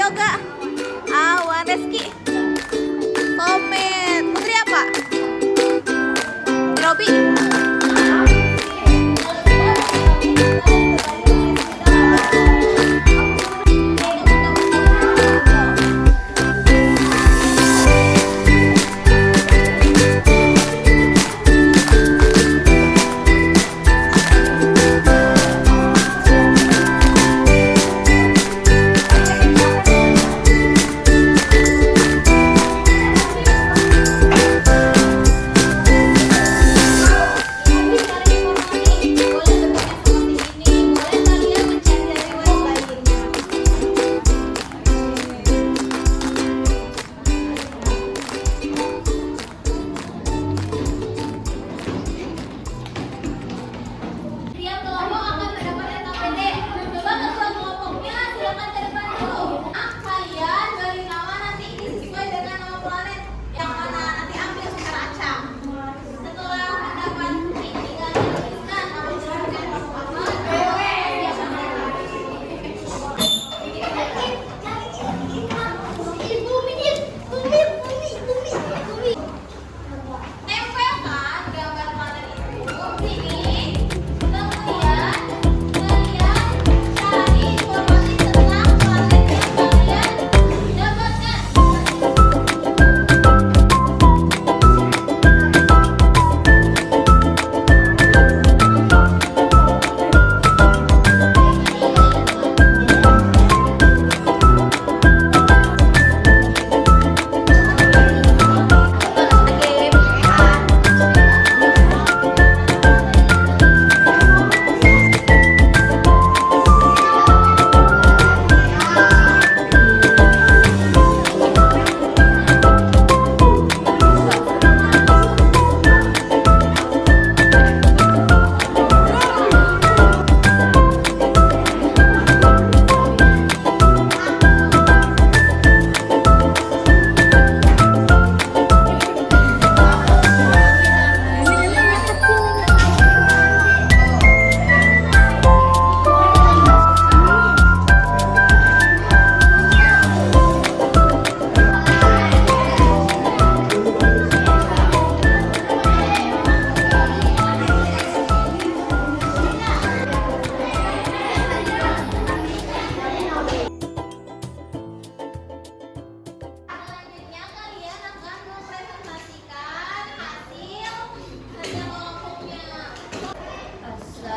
Yoga. Awan Reski. Komet. Putri apa? Robi.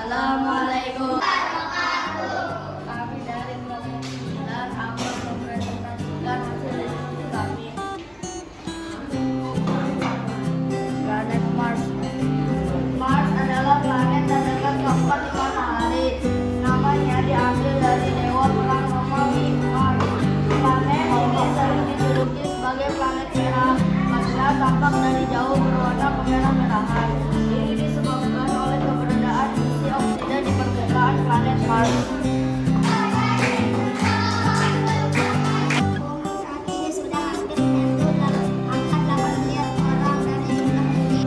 Assalamualaikum. Kami dari kelas 9 akan mempresentasikan hasil diskusi kami. Planet Mars. Mars adalah planet terdekat keempat di matahari. Namanya diambil dari dewa perang Romawi Mars. Planet ini sering dijuluki sebagai planet merah karena tampak dari jauh berwarna kemerah-merahan. Ini disebabkan oleh keberadaan isi oksida di permukaan planet Mars. Saat ini sudah hampir menyentuh angka 8 miliar orang dari jumlah ini.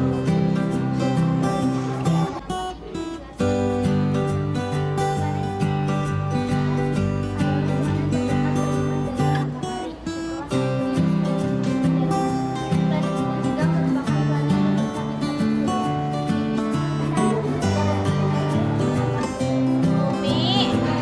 Bumi.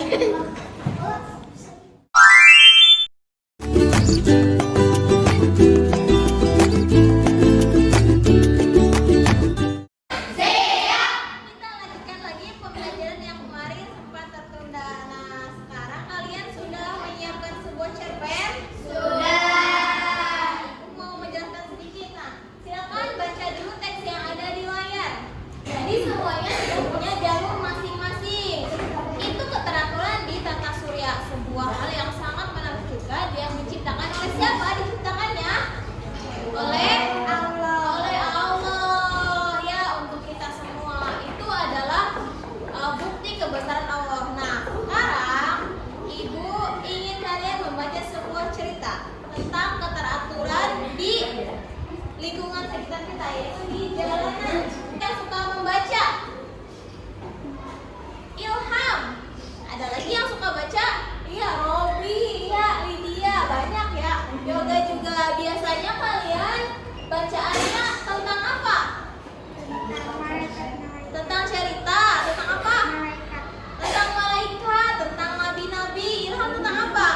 Kita lanjutkan lagi pembelajaran yang kemarin sempat tertunda. Nah, sekarang kalian sudah menyiapkan sebuah cerpen? Sudah. Aku mau menjelaskan sedikit. Nah, silakan baca dulu teks yang ada di layar. Jadi semuanya sudah punya jalur masing-masing. Itu keteraturan di tata surya, sebuah hal yang sangat menarik juga. Dia diciptakan oleh siapa? Diciptakannya oleh Allah. Oleh Allah. Ya, untuk kita semua itu adalah bukti kebesaran Allah. Nah, sekarang Ibu ingin kalian membaca sebuah cerita tentang keteraturan di lingkungan sekitar kita, yaitu di jalanan. Yang suka membaca? Ilham. Ada lagi yang suka baca? Iya, Robi, iya, Lydia, banyak ya. Yoga juga. Biasanya kalian bacaannya tentang apa? Tentang cerita, tentang apa? Tentang malaikat, tentang nabi-nabi. Ilham tentang apa?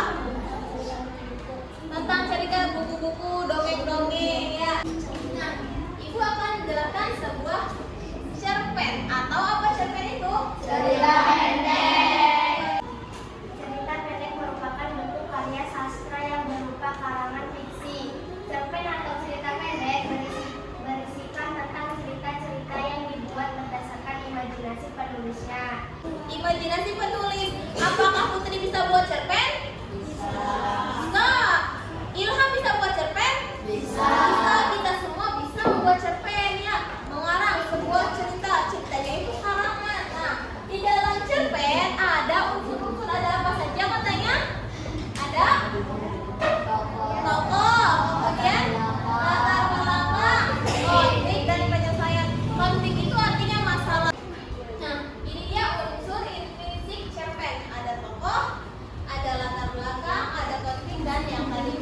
Tentang cerita buku-buku, dongeng-dongeng ya. Nah, Ibu akan menjelaskan sebuah cerpen atau apa cerpen itu? Cerita pendek. Cerita pendek merupakan bentuk karya sastra yang berupa karangan fiksi. Cerpen atau cerita pendek berisikan tentang cerita-cerita yang dibuat berdasarkan imajinasi penulisnya. Imajinasi penulis. Apakah Putri bisa buat cerpen? Bisa. Ilham bisa buat cerpen? Bisa. Kita semua bisa membuat cerpen ya. Mengarang sebuah cerita. Ceritanya itu karangan. Nah, di dalam cerpen ada unsur-unsur, ada apa saja katanya? Ada tokoh, kemudian latar belakang, konflik dan penyelesaian. Konflik itu artinya masalah. Nah, ini dia unsur intrinsik cerpen. Ada tokoh, ada latar belakang, ada konflik dan yang tadi.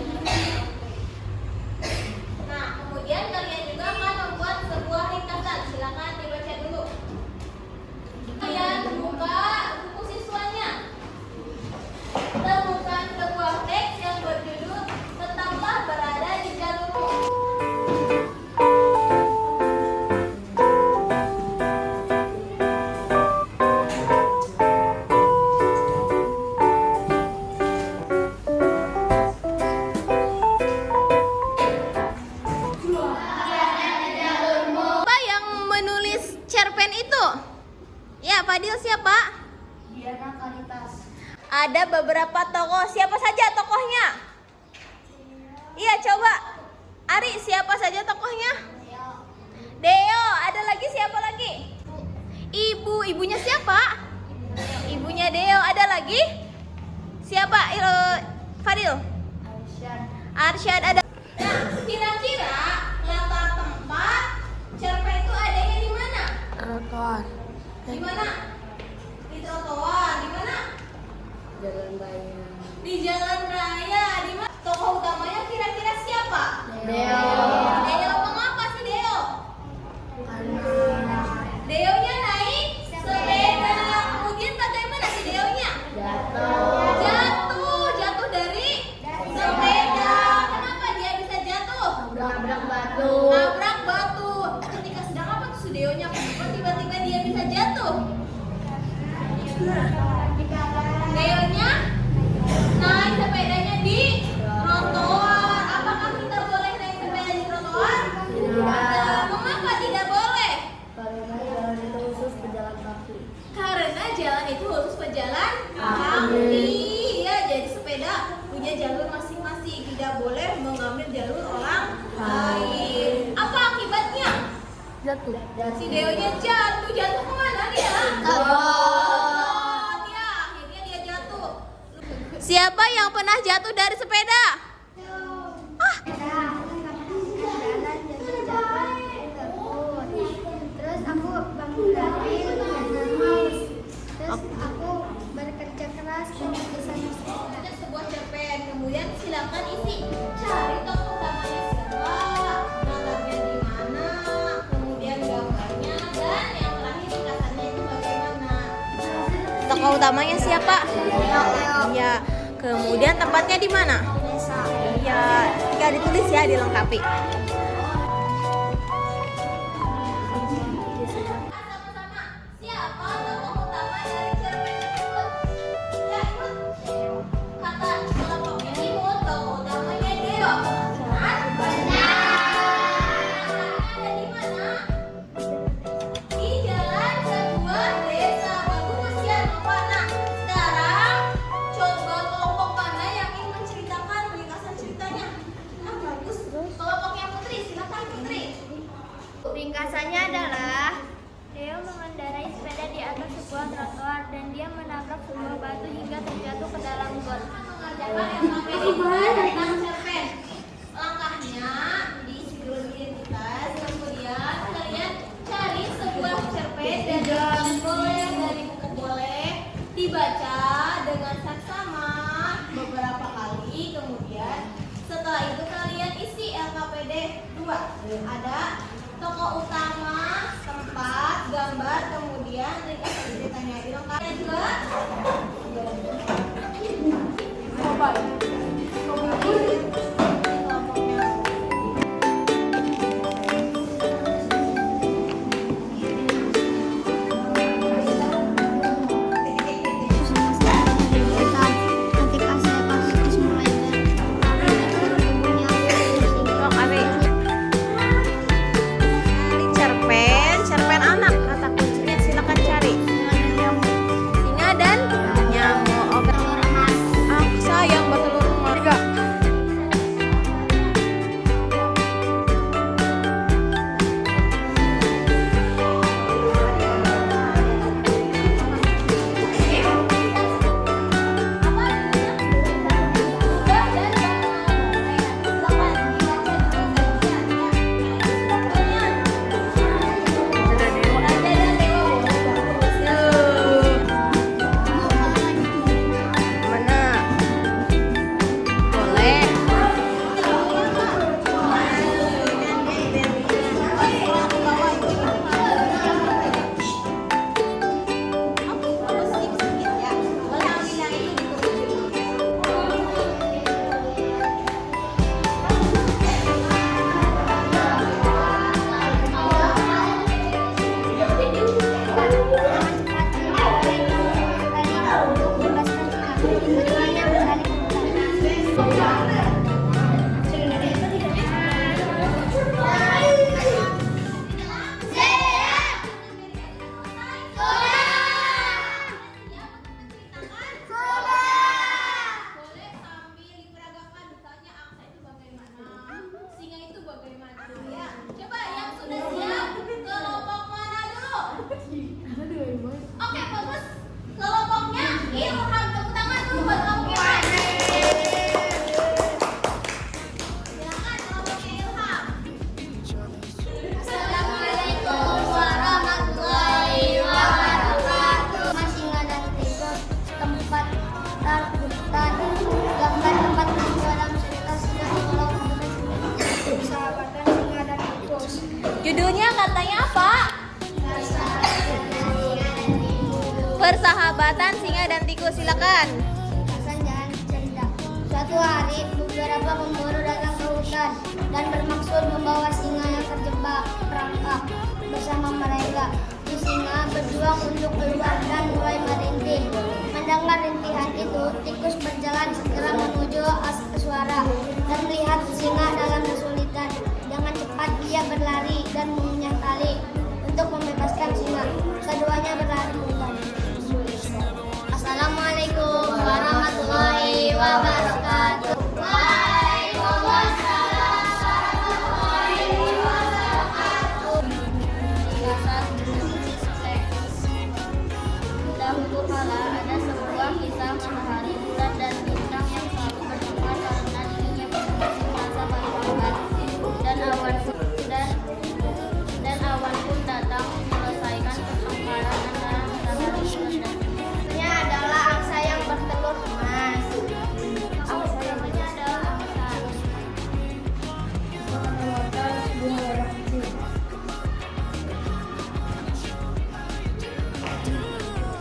Nah, kemudian kalian juga akan membuat sebuah ringkasan. Silakan dibaca dulu. Kalian buka buku siswanya. Temukan sebuah teks yang berjudul "Tetaplah Berada di Jalurmu". Siapa yang menulis cerpen itu? Ya, Fadil siapa? Diana Karitas. Ada beberapa tokoh. Siapa saja tokohnya? Iya, coba. Ari, siapa saja tokohnya? Deo. Ada lagi siapa lagi? Ibu. Ibunya siapa? Ibunya Deo. Ada lagi? Siapa? Fadil. Arsyad ada. Nah, kira-kira latar tempat cerpen itu adanya di mana? Trotoar. Di mana? Di trotoar. Di mana? Jalan raya. Di jalan raya. Di mana? Tokoh utamanya kira-kira siapa? Deo. Deo mengapa sih Deo? Deonya naik sepeda. Kemudian bagaimana si Deonya? Jatuh dari sepeda. Kenapa dia bisa jatuh? Nabrak batu. Nabrak batu. Ketika sedang apa tuh si Deonya? Kenapa tiba-tiba dia bisa jatuh? Deonya naik sepedanya di trotoar. Apakah kita boleh naik sepeda di trotoar? Tidak. Mengapa tidak boleh? Karena jalan itu khusus pejalan kaki. Karena jalan itu khusus pejalan kaki. Ya, jadi sepeda punya jalur masing-masing. Tidak boleh mengambil jalur orang lain. Apa akibatnya? Jatuh. Si Deonya jatuh. Jatuh kemana dia? Ya, akhirnya dia jatuh. Siapa yang pernah jatuh dari sepeda? Terus aku bangun dari terus aku bekerja keras dan bisa Ada sebuah cerpen. Kemudian silakan isi. Cari tokoh utamanya siapa, latarnya di mana, kemudian gambarnya, dan yang terakhir ringkasannya itu bagaimana. Tokoh utamanya siapa? Iya. Kemudian tempatnya di mana? Iya. Nggak ditulis ya, dilengkapi. Sama-sama. Siapa tokoh utama dari cerpen tersebut? Ya, Imut. Kata kelompoknya Imut, tokoh utamanya Deo. Benar? Ada di mana? Di jalan sebuah desa. Bagus ya, Novana. Sekarang coba kelompok mana yang ingin menceritakan ringkasan ceritanya? Ah, bagus. Kelompoknya Putri, silakan Putri. Ringkasannya adalah Theo mengendarai sepeda di atas sebuah trotoar dan dia menabrak sebuah batu hingga terjatuh ke dalam got. Mengerjakan LKPD tentang cerpen. Langkahnya diisi dulu identitas, kemudian kalian cari sebuah cerpen dari buku boleh dibaca dengan saksama beberapa kali, kemudian setelah itu kalian isi LKPD 2. Ada tokoh utama, tempat, gambar, kemudian ringkasan ceritanya dilengkapi juga. Ketika saya kasus mulai Cerpen anak, kata kuncinya silakan cari. Singa dan nyamuk. Oke. Angsa yang bertelur emas. Boleh sambil diperagakan, misalnya angsa itu bagaimana, singa itu bagaimana. Ya, coba yang sudah siap kelompok mana dulu? Oke, bagus. Kelompoknya Ilham, tepuk tangan dulu buat kelompok Ilham. Silakan kelompoknya Ilham. Assalamualaikum warahmatullahi wabarakatuh. Singa dan tikus, tempat tarbutan, gambar tempat berjualan dalam cerita singa tolong persahabatan singa dan tikus. Judulnya katanya apa? Persahabatan singa dan tikus, silakan. Hasan jangan cerita. Suatu hari beberapa pemburu datang ke hutan dan bermaksud membawa singa yang terjebak perangkap bersama mereka. Si singa berjuang untuk keluar dan mulai merintih. Mendengar rintihan itu, tikus berjalan segera menuju suara dan melihat singa dalam kesulitan. Dengan cepat dia berlari dan mengunyah tali untuk membebaskan singa. Keduanya berlari kembali. Assalamualaikum warahmatullahi wabarakatuh. Waalaikumsalam warahmatullahi wabarakatuh. Dahulu kala ada sebuah kisah matahari, bulan dan bintang yang selalu bertengkar karena dirinya masing-masing merasa paling hebat. Dan awan pun datang menyelesaikan pertengkaran antara matahari, bulan dan bintang. Ini adalah angsa yang bertelur emas. Angsa namanya adalah angsa.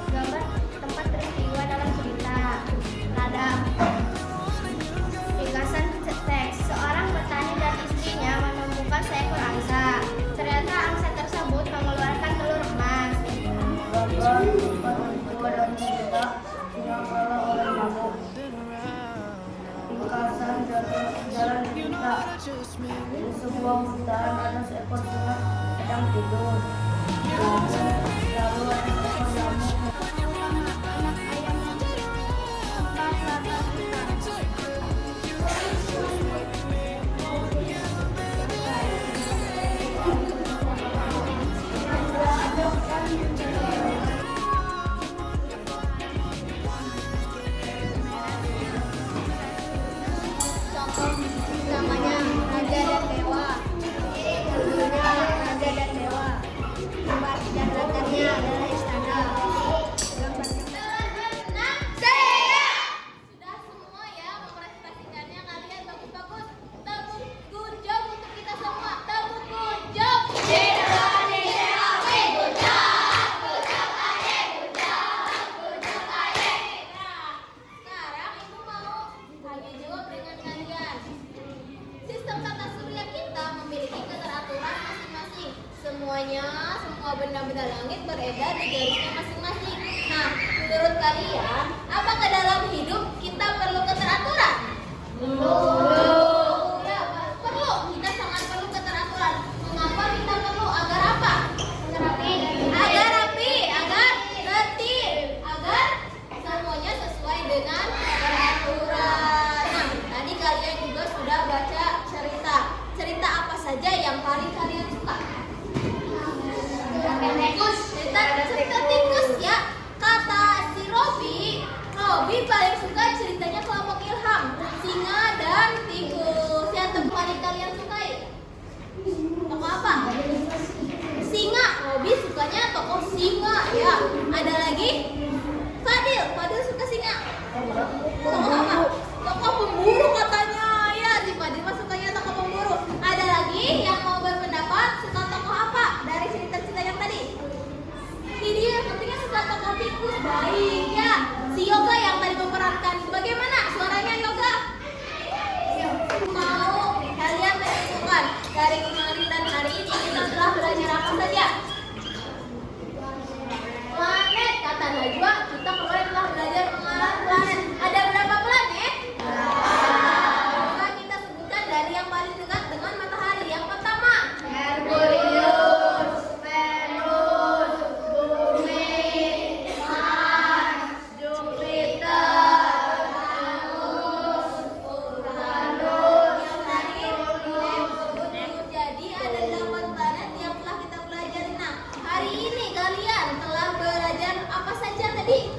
Gambar tempat Tua dan muda yang kalah oleh nyamuk. Ringkasan jalan kita. Di sebuah hutan ada seekor singa sedang tidur. Lalu ada seekor nyamuk. Contoh namanya Raja dan Dewa. Dulunya Raja dan Dewa. Tempat dan rakyatnya adalah istana. Sudah semua ya mempresentasikannya, kalian bagus-bagus. Tepuk kunjung untuk kita semua. Tepuk kunjung. Sekarang Ibu mau tanya jawab dengan kalian. Sistem tata surya kita memiliki keteraturan masing-masing. Semua benda-benda langit beredar di garisnya masing-masing. Nah, menurut kalian, apakah dalam hidup kita perlu keteraturan? Ya, perlu. Kita sangat perlu keteraturan. Mengapa kita perlu? Agar apa? Agar rapi, agar tertib, agar semuanya sesuai dengan peraturan. Nah, tadi kalian juga sudah baca cerita. Cerita apa saja yang paling kalian suka? Cerita tikus ya. Kata si Robi paling suka ceritanya kelompok Ilham, singa dan tikus. Yang paling kalian sukai? Tokoh apa? Singa. Robi sukanya tokoh singa ya. Ada lagi? Fadil suka singa. Tokoh apa? Tokoh pemburu katanya. Ya, si Fadil mah sukanya tokoh pemburu. Ada lagi yang mau berpendapat suka tokoh apa dari cerita-cerita yang tadi? Ini dia yang pentingnya suka tokoh tikus. Baik ya. Si Yoga yang tadi memerankan. Bagaimana suaranya Yoga? Mau kalian menentukan dari kemarin dan hari ini kita telah belajar apa saja? Planet, kata Najwa, kita kemarin telah belajar mengenai planet. Ada berapa planet? Coba kita sebutkan dari yang paling dekat dengan matahari. Yang pertama, Merkurius, Venus, Bumi, Mars, Jupiter, Uranus, yang terakhir Neptunus. Jadi ada 8 planet yang telah kita pelajari. Nah, hari ini kalian telah belajar apa saja tadi?